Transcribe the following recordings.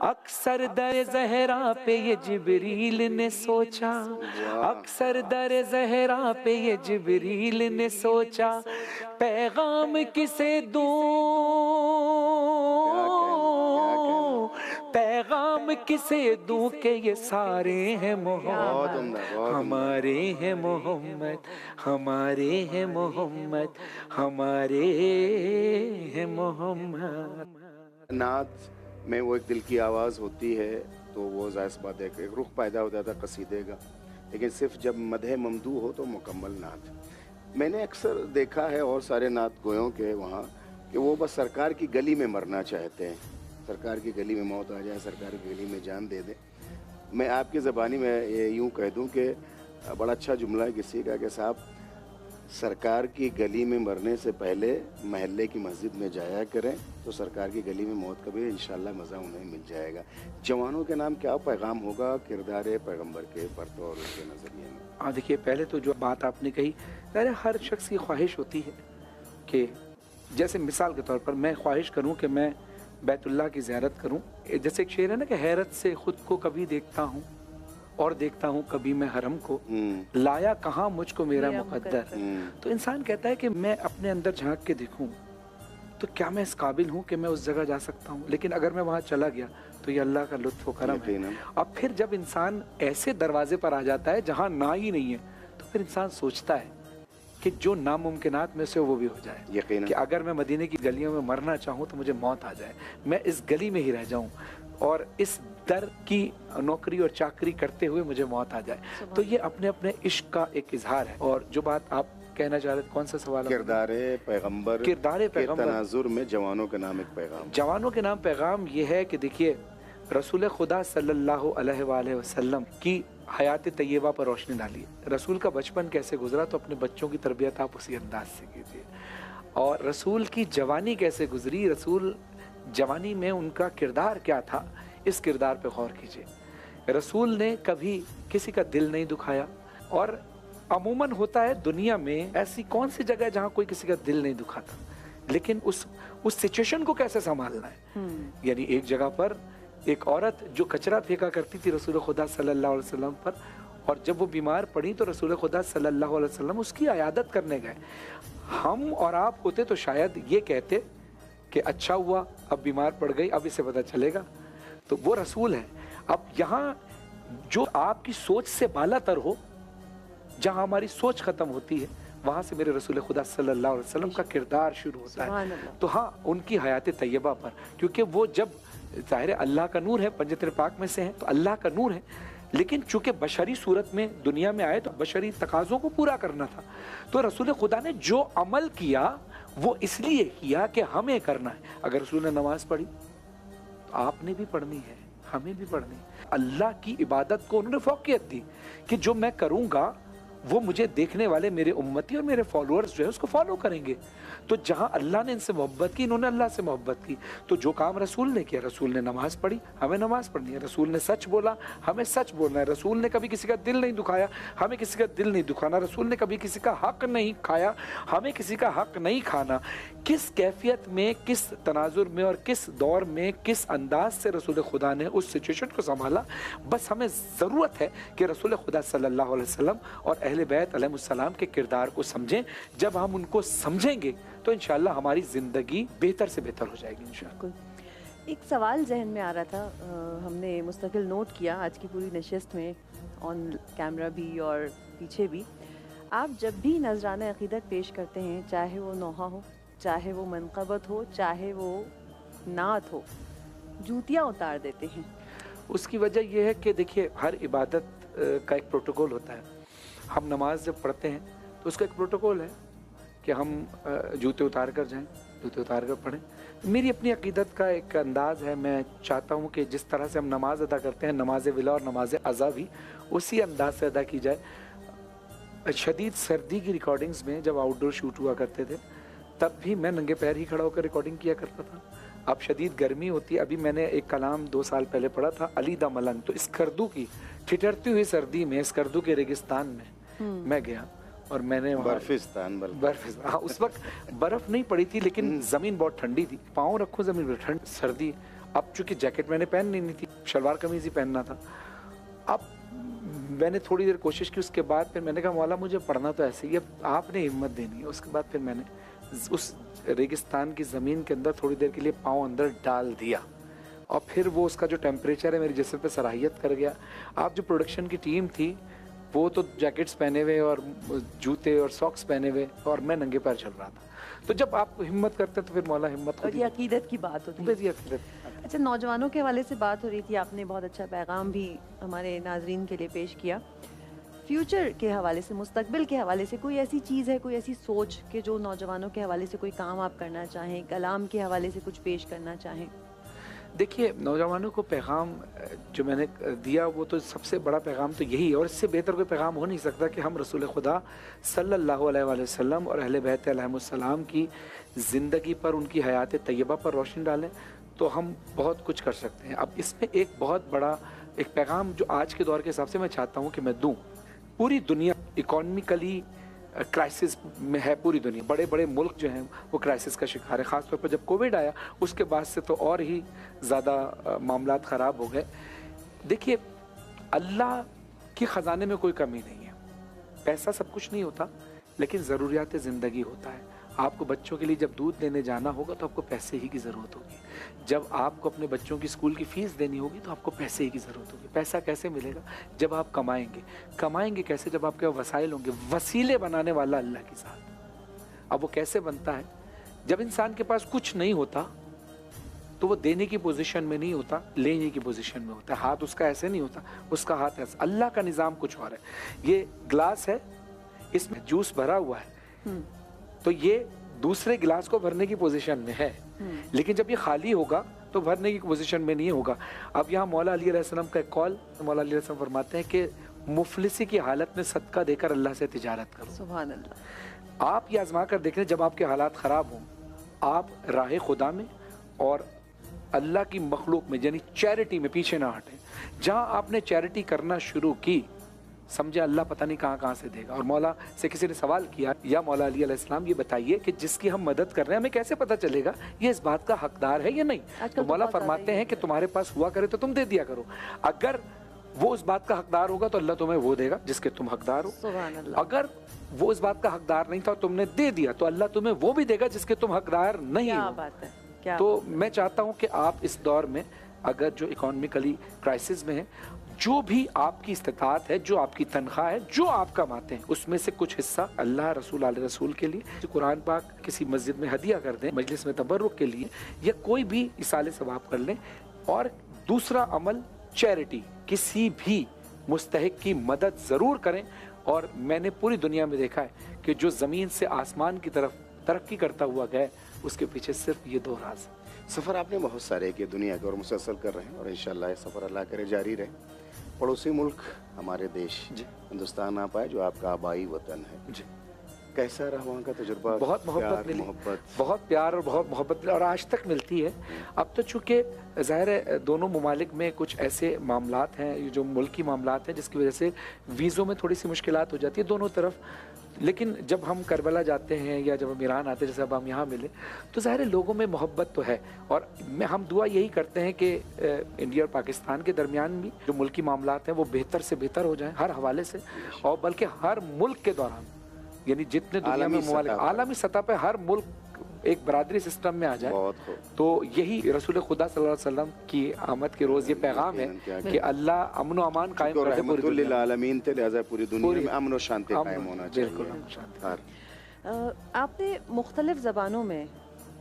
اکثر در زہرا پہ یہ جبریل نے سوچا، اکثر در زہرا پہ یہ جبریل نے سوچا، پیغام کسے دوں، پیغام کسے دوں کہ یہ سارے ہیں محمد، ہمارے ہیں محمد، ہمارے ہیں محمد، ہمارے ہیں محمد۔ نعت میں وہ ایک دل کی آواز ہوتی ہے تو وہ ظاہر سی بات ہے کہ ایک رخ پیدا ہو جاتا ہے قصیدے کا، لیکن صرف جب مدح ممدوح ہو تو مکمل نعت۔ میں نے اکثر دیکھا ہے اور سارے نعت گویوں کے وہاں کہ وہ بس سرکار کی گلی میں مرنا چاہتے ہیں، سرکار کی گلی میں موت آ جائے، سرکار کی گلی میں جان دے دیں۔ میں آپ کی زبانی میں یوں کہہ دوں کہ بڑا اچھا جملہ ہے کسی کا کہ صاحب سرکار کی گلی میں مرنے سے پہلے محلے کی مسجد میں جایا کریں تو سرکار کی گلی میں موت کا بھی انشاءاللہ مزہ انہیں مل جائے گا۔ جوانوں کے نام کیا پیغام ہوگا کردار پیغمبر کے پرتو اور اس کے نظریے میں؟ ہاں دیکھیے، پہلے تو جو بات آپ نے کہی، ہر شخص کی خواہش ہوتی ہے کہ جیسے مثال کے طور پر میں خواہش کروں کہ میں بیت اللہ کی زیارت کروں۔ جیسے ایک شعر ہے نا کہ حیرت سے خود کو کبھی دیکھتا ہوں اور دیکھتا ہوں کبھی میں حرم کو، لایا کہاں مجھ کو میرا مقدر۔ تو انسان کہتا ہے کہ میں اپنے اندر جھانک کے دیکھوں تو کیا میں اس قابل ہوں کہ میں اس جگہ جا سکتا ہوں، لیکن اگر میں وہاں چلا گیا تو یہ اللہ کا لطف و کرم ہے۔ اب پھر جب انسان ایسے دروازے پر آ جاتا ہے جہاں نہ ہی نہیں ہے تو پھر انسان سوچتا ہے کہ جو ناممکنات میں سے وہ بھی ہو جائے، یقیناً کہ اگر میں مدینے کی گلیوں میں مرنا چاہوں تو مجھے موت آ جائے، میں اس گلی میں ہی رہ جاؤں اور اس در کی نوکری اور چاکری کرتے ہوئے مجھے موت آ جائے۔ تو یہ اپنے اپنے عشق کا ایک اظہار ہے۔ اور جو بات آپ کہنا چاہ رہے تھے، کون سا سوال؟ کردار پیغمبر کے تناظر میں جوانوں کے نام ایک پیغام۔ جوانوں کے نام پیغام یہ ہے کہ دیکھیے، رسول خدا صلی اللہ علیہ وآلہ وسلم کی حیات طیبہ پر روشنی ڈالی۔ رسول کا بچپن کیسے گزرا تو اپنے بچوں کی تربیت آپ اسی انداز سے کیجیے، اور رسول کی جوانی کیسے گزری، رسول جوانی میں ان کا کردار کیا تھا، اس کردار پہ غور کیجیے۔ رسول نے کبھی کسی کا دل نہیں دکھایا، اور عموماً ہوتا ہے دنیا میں ایسی کون سی جگہ ہے جہاں کوئی کسی کا دل نہیں دکھاتا، لیکن اس سچویشن کو کیسے سنبھالنا ہے۔ یعنی ایک جگہ پر ایک عورت جو کچرا پھینکا کرتی تھی رسول خدا صلی اللہ علیہ وسلم پر، اور جب وہ بیمار پڑی تو رسول خدا صلی اللہ علیہ وسلم اس کی عیادت کرنے گئے۔ ہم اور آپ ہوتے تو شاید یہ کہتے کہ اچھا ہوا اب بیمار پڑ گئی، اب اسے پتہ چلے گا۔ تو وہ رسول ہے۔ اب یہاں جو آپ کی سوچ سے بالا تر ہو، جہاں ہماری سوچ ختم ہوتی ہے، وہاں سے میرے رسول خدا صلی اللہ علیہ وسلم کا کردار شروع ہوتا ہے۔ تو ہاں، ان کی حیات طیبہ پر، کیونکہ وہ جب ظاہر اللہ کا نور ہے، پنجتن پاک میں سے ہیں تو اللہ کا نور ہے، لیکن چونکہ بشری صورت میں دنیا میں آئے تو بشری تقاضوں کو پورا کرنا تھا۔ تو رسول خدا نے جو عمل کیا وہ اس لیے کیا کہ ہمیں کرنا ہے۔ اگر رسول نے نماز پڑھی تو آپ نے بھی پڑھنی ہے، ہمیں بھی پڑھنی ہے۔ اللہ کی عبادت کو انہوں نے فوقیت دی کہ جو میں کروں گا وہ مجھے دیکھنے والے میرے امتی اور میرے فالوورز جو ہے اس کو فالو کریں گے۔ تو جہاں اللہ نے ان سے محبت کی، انہوں نے اللہ سے محبت کی۔ تو جو کام رسول نے کیا، رسول نے نماز پڑھی، ہمیں نماز پڑھنی ہے۔ رسول نے سچ بولا، ہمیں سچ بولنا ہے۔ رسول نے کبھی کسی کا دل نہیں دکھایا، ہمیں کسی کا دل نہیں دکھانا۔ رسول نے کبھی کسی کا حق نہیں کھایا، ہمیں کسی کا حق نہیں کھانا۔ کس کیفیت میں، کس تناظر میں اور کس دور میں، کس انداز سے رسول خدا نے اس سچویشن کو سنبھالا، بس ہمیں ضرورت ہے کہ رسول خدا صلی اللہ علیہ وسلم اور اہل بیت علیہ السلام کے کردار کو سمجھیں۔ جب ہم ان کو سمجھیں گے تو انشاءاللہ ہماری زندگی بہتر سے بہتر ہو جائے گی انشاءاللہ۔ ایک سوال ذہن میں آ رہا تھا، ہم نے مستقل نوٹ کیا آج کی پوری نشست میں، آن کیمرہ بھی اور پیچھے بھی۔ آپ جب بھی نذرانہ عقیدت پیش کرتے ہیں، چاہے وہ نوحہ ہو، چاہے وہ منقبت ہو، چاہے وہ نعت ہو، جوتیاں اتار دیتے ہیں۔ اس کی وجہ یہ ہے کہ دیکھیے، ہر عبادت کا ایک پروٹوکول ہوتا ہے۔ ہم نماز جب پڑھتے ہیں تو اس کا ایک پروٹوکول ہے کہ ہم جوتے اتار کر جائیں، جوتے اتار کر پڑھیں۔ میری اپنی عقیدت کا ایک انداز ہے، میں چاہتا ہوں کہ جس طرح سے ہم نماز ادا کرتے ہیں، نماز ولا اور نماز عزا بھی اسی انداز سے ادا کی جائے۔ شدید سردی کی ریکارڈنگز میں جب آؤٹ ڈور شوٹ ہوا کرتے تھے تب بھی میں ننگے پیر ہی کھڑا ہو کر ریکارڈنگ کیا کرتا تھا۔ اب شدید گرمی ہوتی ہے۔ ابھی میں نے ایک کلام 2 سال پہلے پڑھا تھا، علی دا ملنگ، تو اسکردو کی ٹھٹرتی ہوئی سردی میں، اسکردو کے ریگستان میں میں گیا اور میں نے برفستان ہاں، اس وقت برف نہیں پڑی تھی لیکن زمین بہت ٹھنڈی تھی۔ پاؤں رکھو زمین پر، ٹھنڈ، سردی، اب چونکہ جیکٹ میں نے پہننی نہیں تھی، شلوار قمیض ہی پہننا تھا. اب میں نے تھوڑی دیر کوشش کی، اس کے بعد پھر میں نے کہا مولا مجھے پڑھنا تو ایسے ہی، اب آپ نے ہمت دینی ہے. اس کے بعد پھر میں نے اس ریگستان کی زمین کے اندر تھوڑی دیر کے لیے پاؤں اندر ڈال دیا، اور پھر وہ اس کا جو ٹیمپریچر ہے میرے جسم پہ صلاحیت کر گیا. آپ جو پروڈکشن کی ٹیم تھی وہ تو جیکٹس پہنے ہوئے اور جوتے اور ساکس پہنے ہوئے، اور میں ننگے پیر چل رہا تھا. تو جب آپ ہمت کرتے ہیں تو پھر مولا ہمت اور یہ عقیدت کی بات ہوتی ہے. یہ عقیدت. اچھا، نوجوانوں کے حوالے سے بات ہو رہی تھی، آپ نے بہت اچھا پیغام بھی ہمارے ناظرین کے لیے پیش کیا. فیوچر کے حوالے سے، مستقبل کے حوالے سے کوئی ایسی چیز ہے، کوئی ایسی سوچ کہ جو نوجوانوں کے حوالے سے کوئی کام آپ کرنا چاہیں، کلام کے حوالے سے کچھ پیش کرنا چاہیں؟ دیکھیے، نوجوانوں کو پیغام جو میں نے دیا وہ تو سب سے بڑا پیغام تو یہی ہے، اور اس سے بہتر کوئی پیغام ہو نہیں سکتا کہ ہم رسول خدا صلی اللہ علیہ وآلہ وسلم اور اہل بیت علیہم السلام کی زندگی پر، ان کی حیات طیبہ پر روشنی ڈالیں، تو ہم بہت کچھ کر سکتے ہیں. اب اس میں ایک بہت بڑا ایک پیغام جو آج کے دور کے حساب سے میں چاہتا ہوں کہ میں دوں. پوری دنیا اکانومیکلی کرائسس میں ہے، پوری دنیا، بڑے بڑے ملک جو ہیں وہ کرائسس کا شکار ہے. خاص طور پر جب کووڈ آیا اس کے بعد سے تو اور ہی زیادہ معاملات خراب ہو گئے. دیکھیے، اللہ کے خزانے میں کوئی کمی نہیں ہے. پیسہ سب کچھ نہیں ہوتا، لیکن ضروریات زندگی ہوتا ہے. آپ کو بچوں کے لیے جب دودھ لینے جانا ہوگا تو آپ کو پیسے ہی کی ضرورت ہوگی. جب آپ کو اپنے بچوں کی اسکول کی فیس دینی ہوگی تو آپ کو پیسے ہی کی ضرورت ہوگی. پیسہ کیسے ملے گا؟ جب آپ کمائیں گے. کمائیں گے کیسے؟ جب آپ کے وسائل ہوں گے. وسیلے بنانے والا اللہ کے ساتھ. اب وہ کیسے بنتا ہے؟ جب انسان کے پاس کچھ نہیں ہوتا تو وہ دینے کی پوزیشن میں نہیں ہوتا، لینے کی پوزیشن میں ہوتا ہے. ہاتھ اس کا ایسے نہیں ہوتا، اس کا ہاتھ ایسے. اللہ کا نظام کچھ اور ہے. یہ گلاس ہے، اس میں جوس بھرا ہوا ہے، تو یہ دوسرے گلاس کو بھرنے کی پوزیشن میں ہے، لیکن جب یہ خالی ہوگا تو بھرنے کی پوزیشن میں نہیں ہوگا. اب یہاں مولا علی علیہ السلام کا ایک قول، مولا علی علیہ السلام فرماتے ہیں کہ مفلسی کی حالت میں صدقہ دے کر اللہ سے تجارت کرو. سبحان اللہ. آپ یہ آزما کر دیکھ لیں، جب آپ کے حالات خراب ہوں، آپ راہ خدا میں اور اللہ کی مخلوق میں یعنی چیریٹی میں پیچھے نہ ہٹیں. جہاں آپ نے چیریٹی کرنا شروع کی، سمجھے اللہ پتہ نہیں کہاں کہاں سے دے گا. اور مولا سے کسی نے سوال کیا، یا مولا علی علیہ السلام یہ بتائیے کہ جس کی ہم مدد کر رہے ہیں ہمیں کیسے پتہ چلے گا یہ اس بات کا حقدار ہے یا نہیں؟ تو مولا فرماتے ہیں کہ تمہارے پاس ہوا کرے تو تم دے دیا کرو. اگر وہ اس بات کا حقدار ہوگا تو اللہ تمہیں وہ دے گا جس کے تم حقدار ہو. سبحان اللہ. اگر وہ اس بات کا حقدار نہیں تھا اور تم نے دے دیا تو اللہ تمہیں وہ بھی دے گا جس کے تم حقدار نہیں کیا ہو. بات ہے، کیا تو میں چاہتا ہوں کہ آپ اس دور میں اگر جو اکانومیکلی کرائسس میں ہیں، جو بھی آپ کی استطاعت ہے، جو آپ کی تنخواہ ہے، جو آپ کماتے ہیں، اس میں سے کچھ حصہ اللہ رسول علیہ رسول کے لیے، قرآن پاک کسی مسجد میں ہدیہ کر دیں، مجلس میں تبرک کے لیے، یا کوئی بھی ایصال ثواب کر لیں. اور دوسرا عمل چیریٹی، کسی بھی مستحق کی مدد ضرور کریں. اور میں نے پوری دنیا میں دیکھا ہے کہ جو زمین سے آسمان کی طرف ترقی کرتا ہوا گیا، اس کے پیچھے صرف یہ دو راز ہیں. سفر آپ نے بہت سارے کیے دنیا کے اور مسلسل کر رہے ہیں، اور انشاءاللہ یہ سفر اللہ کرے جاری رہے. پڑوسی ملک ہمارے دیش ہندوستان آپ آئے جو آپ کا آبائی وطن ہے. جی، کیسا رہا وہاں کا تجربہ؟ بہت محبت ملی، بہت پیار اور بہت محبت، اور آج تک ملتی ہے. اب تو چونکہ ظاہر ہے دونوں ممالک میں کچھ ایسے معاملات ہیں جو ملکی معاملات ہیں جس کی وجہ سے ویزوں میں تھوڑی سی مشکلات ہو جاتی ہے دونوں طرف. لیکن جب ہم کربلا جاتے ہیں یا جب ہم ایران آتے ہیں، جیسے اب ہم یہاں ملے، تو ظاہر ہے لوگوں میں محبت تو ہے. اور ہم دعا یہی کرتے ہیں کہ انڈیا اور پاکستان کے درمیان بھی جو ملکی معاملات ہیں وہ بہتر سے بہتر ہو جائیں ہر حوالے سے، اور بلکہ ہر ملک کے دوران، یعنی جتنے دنیا میں ممالک، عالمی سطح پہ ہر ملک ایک برادری سسٹم میں آ جائے. تو یہی رسول خدا صلی اللہ علیہ وسلم کی آمد کے روز یہ پیغام ہے کہ اللہ امن و امان قائم کرے رحمت للعالمین تے، لہذا پوری دنیا میں امن و شانتی قائم ہونا چاہیے. آپ نے مختلف زبانوں میں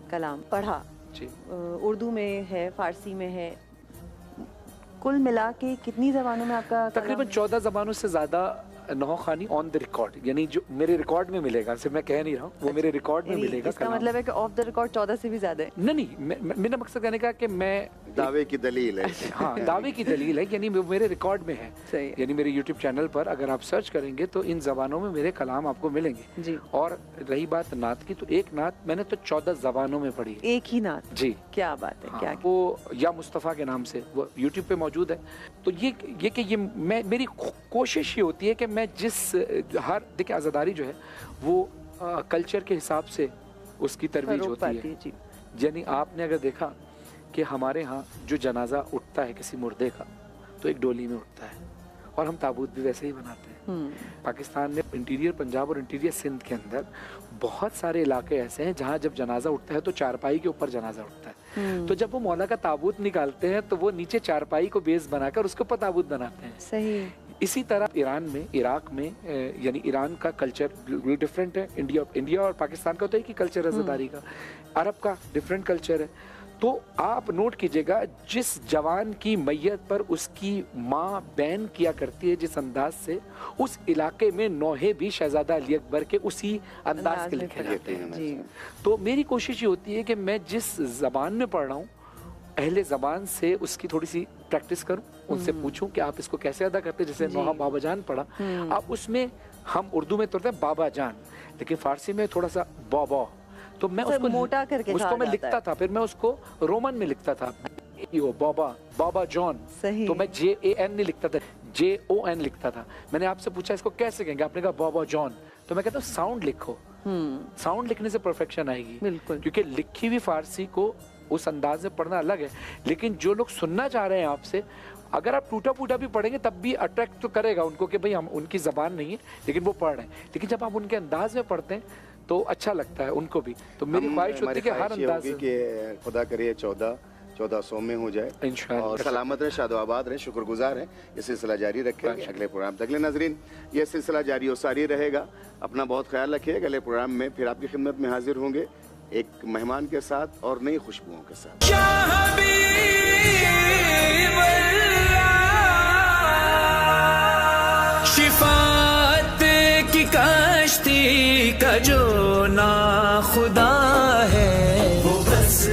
کلام پڑھا، اردو میں ہے، فارسی میں ہے، کل ملا کے کتنی زبانوں میں آپ کا؟ تقریباً 14 زبانوں سے زیادہ نوخانی آن دا ریکارڈ، یعنی جو میرے ریکارڈ میں ملے گا، صرف میں کہہ نہیں رہا ہوں، وہ میرے ریکارڈ میں ملے گا. اس کا مطلب ہے کہ آف دا ریکارڈ 14 سے بھی زیادہ ہے؟ نہیں، میرا مقصد کہنے کا کہ میں دعوے کی دلیل ہے. ہاں، دعوے کی دلیل ہے، یعنی میرے ریکارڈ میں ہے. یعنی میرے یوٹیوب چینل پر اگر آپ سرچ کریں گے تو ان زبانوں میں میرے کلام آپ کو ملیں گے. جی. اور رہی بات نعت کی، تو ایک نعت میں نے تو 14 زبانوں میں پڑھی. ایک ہی نعت؟ جی. کیا بات ہے. کیا وہ یا مصطفیٰ کے نام سے وہ یوٹیوب پہ موجود ہے. تو یہ کہ میری کوشش یہ ہوتی ہے کہ میں جس ہر دیکھیں عزاداری جو ہے وہ کلچر کے حساب سے اس کی ترویج ہوتی ہے. یعنی آپ نے اگر دیکھا کہ ہمارے ہاں جو جنازہ اٹھتا ہے کسی مردے کا تو ایک ڈولی میں اٹھتا ہے اور ہم تابوت بھی ویسے ہی بناتے ہیں. پاکستان میں انٹیریئر پنجاب اور انٹیریئر سندھ کے اندر بہت سارے علاقے ایسے ہیں جہاں جب جنازہ اٹھتا ہے تو چارپائی کے اوپر جنازہ اٹھتا ہے. تو جب وہ مولا کا تابوت نکالتے ہیں تو وہ نیچے چارپائی کو بیس بنا کر اس کے اوپر تابوت بناتے ہیں. صحیح. اسی طرح ایران میں، عراق میں، یعنی ایران کا کلچر ڈفرینٹ ہے. انڈیا اور پاکستان کا تو ایک ہی کلچر ہے عزاداری کا. عرب کا ڈفرینٹ کلچر ہے. تو آپ نوٹ کیجئے گا جس جوان کی میت پر اس کی ماں بین کیا کرتی ہے جس انداز سے، اس علاقے میں نوحے بھی شہزادہ علی اکبر کے اسی انداز کے لکھے جاتے ہیں. تو میری کوشش یہ ہوتی ہے کہ میں جس زبان میں پڑھ رہا ہوں اہل زبان سے اس کی تھوڑی سی پریکٹس کروں، ان سے پوچھوں کہ آپ اس کو کیسے ادا کرتے. جیسے نوحہ بابا جان پڑھا، اب اس میں ہم اردو میں پڑھتے ہیں بابا جان، لیکن فارسی میں تھوڑا سا بابا، تو میں اس کو موٹا کر کے اس کو میں لکھتا تھا، پھر میں اس کو رومن میں لکھتا تھا بابا، بابا جان. تو میں JAN نہیں لکھتا تھا، JON لکھتا تھا. میں نے آپ سے پوچھا اس کو کیسے کہیں گے، آپ نے کہا بابا جان. تو میں کہتا ہوں ساؤنڈ لکھو، ساؤنڈ لکھنے سے پرفیکشن آئے گی. بالکل. کیونکہ لکھی ہوئی فارسی کو اس انداز میں پڑھنا الگ ہے، لیکن جو لوگ سننا چاہ رہے ہیں آپ سے، اگر آپ ٹوٹا پوٹا بھی پڑھیں گے تب بھی اٹریکٹ تو کرے گا ان کو کہ بھئی ہم ان کی زبان نہیں ہے لیکن وہ پڑھ رہے ہیں. لیکن جب آپ ان کے انداز میں پڑھتے ہیں تو اچھا لگتا ہے ان کو بھی. تو میری خواہش ہوتی ہے کہ ہر انداز کہ خدا کرے 1400 میں ہو جائے انشاءاللہ، اور سلامت رہیں، شاد و آباد رہیں، شکر گزار ہیں. یہ سلسلہ جاری رکھیں گے اگلے پروگرام تک. ناظرین، یہ سلسلہ جاری و ساری رہے گا. اپنا بہت خیال رکھیے. اگلے پروگرام میں پھر آپ کی خدمت میں حاضر ہوں گے ایک مہمان کے ساتھ اور نئی خوشبوؤں کے ساتھ. شفاعت کی کشتی کا جو نا خدا ہے وہ بس